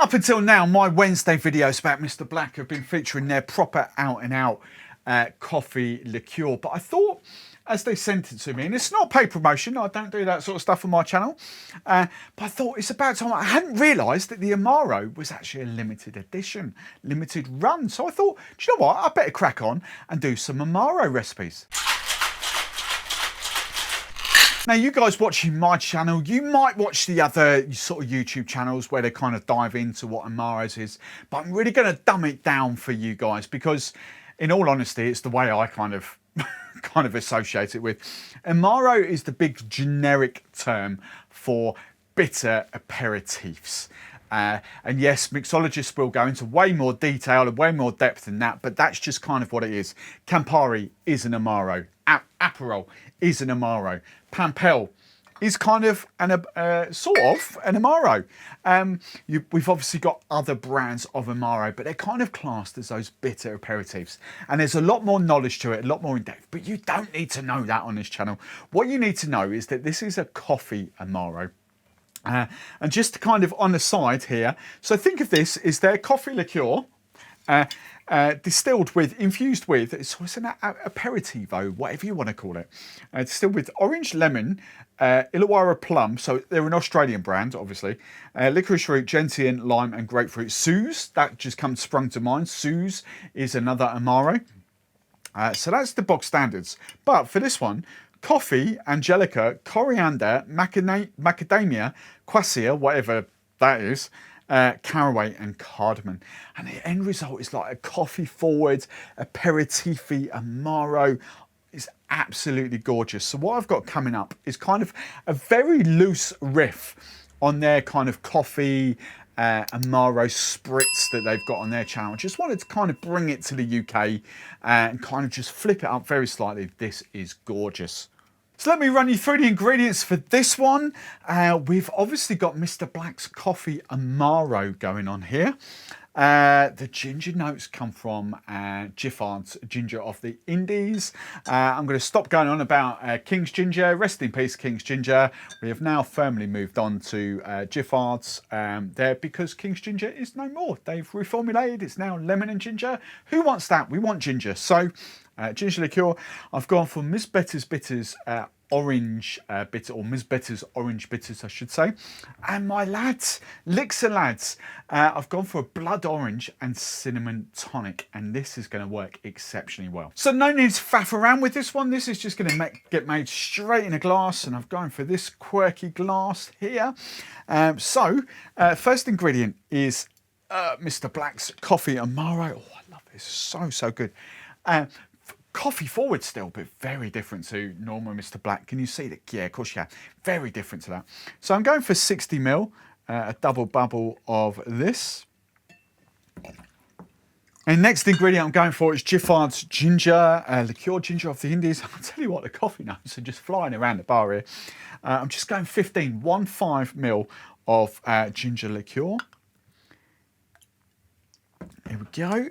Up until now, my Wednesday videos about Mr Black have been featuring their proper out-and-out coffee liqueur. But I thought, as they sent it to me, and it's not paid promotion, I don't do that sort of stuff on my channel, but I thought it's about time. I hadn't realised that the Amaro was actually a limited edition, limited run. So I thought, do you know what, I better crack on and do some Amaro recipes. Now, you guys watching my channel, you might watch the other sort of YouTube channels where they kind of dive into what Amaro's is, but I'm really going to dumb it down for you guys because, in all honesty, it's the way I kind of associate it with. Amaro is the big generic term for bitter aperitifs. And yes, mixologists will go into way more detail and way more depth than that, but that's just kind of what it is. Campari is an Amaro. Aperol is an Amaro. Pampel is kind of sort of an Amaro. We've obviously got other brands of Amaro, but they're kind of classed as those bitter aperitifs. And there's a lot more knowledge to it, a lot more in depth, but you don't need to know that on this channel. What you need to know is that this is a coffee Amaro. And just kind of on the side here, so think of this as their coffee liqueur, distilled with, infused with, so it's an aperitivo, whatever you want to call it. Distilled with orange, lemon, Illawarra plum, so they're an Australian brand, obviously. Licorice root, gentian, lime, and grapefruit. Suze, that just sprung to mind. Suze is another Amaro. So that's the box standards. But for this one, coffee, angelica, coriander, macadamia, quassia, whatever that is, caraway and cardamom, and the end result is like a coffee forward aperitif Amaro. Is absolutely gorgeous. So what I've got coming up is kind of a very loose riff on their kind of coffee Amaro Spritz that they've got on their channel. Just wanted to kind of bring it to the UK and kind of just flip it up very slightly. This is gorgeous. So let me run you through the ingredients for this one. We've obviously got Mr Black's Coffee Amaro going on here. The ginger notes come from Giffard's Ginger of the Indies. I'm going to stop going on about King's Ginger. Rest in peace, King's Ginger. We have now firmly moved on to Giffard's there because King's Ginger is no more. They've reformulated. It's now lemon and ginger. Who wants that? We want ginger. So ginger liqueur. I've gone for Miss Better's Bitters orange bitter, or Miss Better's orange bitters, I should say. And my lads, Lixir lads, I've gone for a blood orange and cinnamon tonic, and this is going to work exceptionally well. So no need to faff around with this one. This is just going to get made straight in a glass, and I've gone for this quirky glass here. First ingredient is Mr Black's Coffee Amaro. Oh, I love this, so good. Coffee forward still, but very different to normal Mr Black. Can you see that? Yeah, of course you can. Very different to that. So I'm going for 60 ml, a double bubble of this. And next ingredient I'm going for is Giffard's Ginger Liqueur, Ginger of the Indies. I'll tell you what, the coffee notes are just flying around the bar here. I'm just going 15 ml of Ginger Liqueur. Here we go.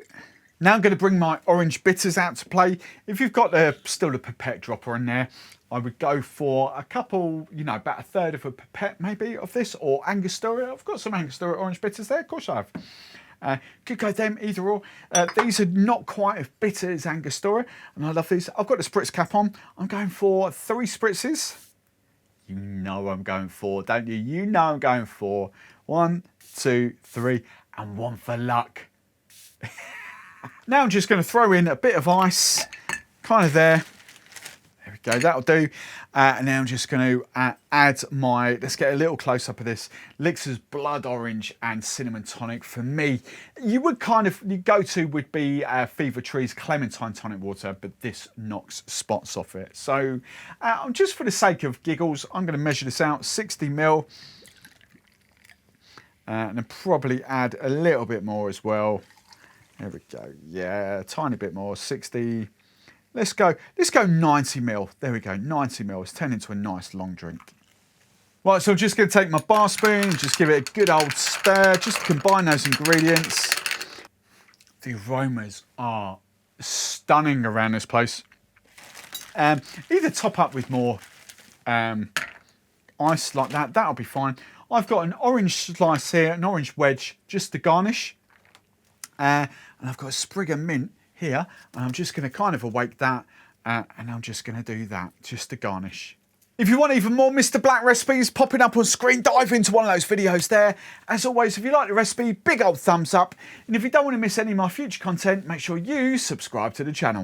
Now I'm going to bring my orange bitters out to play. If you've got still the pipette dropper in there, I would go for a couple, about a third of a pipette maybe of this, or Angostura. I've got some Angostura orange bitters there, of course I have. Could go them either or. These are not quite as bitter as Angostura, and I love these. I've got the spritz cap on. I'm going for 3 spritzes. You know what I'm going for, don't you? You know I'm going for 1, 2, 3, and 1 for luck. Now I'm just going to throw in a bit of ice, kind of there. There we go, that'll do. And now I'm just going to add let's get a little close up of this, Lixir's Blood Orange and Cinnamon Tonic. For me, your go-to would be Fever Tree's Clementine Tonic Water, but this knocks spots off it. So just for the sake of giggles, I'm going to measure this out, 60 ml. And then probably add a little bit more as well. There we go. Yeah, a tiny bit more. 60. Let's go 90 ml. There we go. 90 ml. It's turned into a nice long drink. Right, so I'm just going to take my bar spoon, just give it a good old stir, just combine those ingredients. The aromas are stunning around this place. Either top up with more ice like that, that'll be fine. I've got an orange slice here, an orange wedge, just to garnish. And I've got a sprig of mint here, and I'm just going to kind of awake that, and I'm just going to do that, just to garnish. If you want even more Mr Black recipes popping up on screen, dive into one of those videos there. As always, if you like the recipe, big old thumbs up. And if you don't want to miss any of my future content, make sure you subscribe to the channel.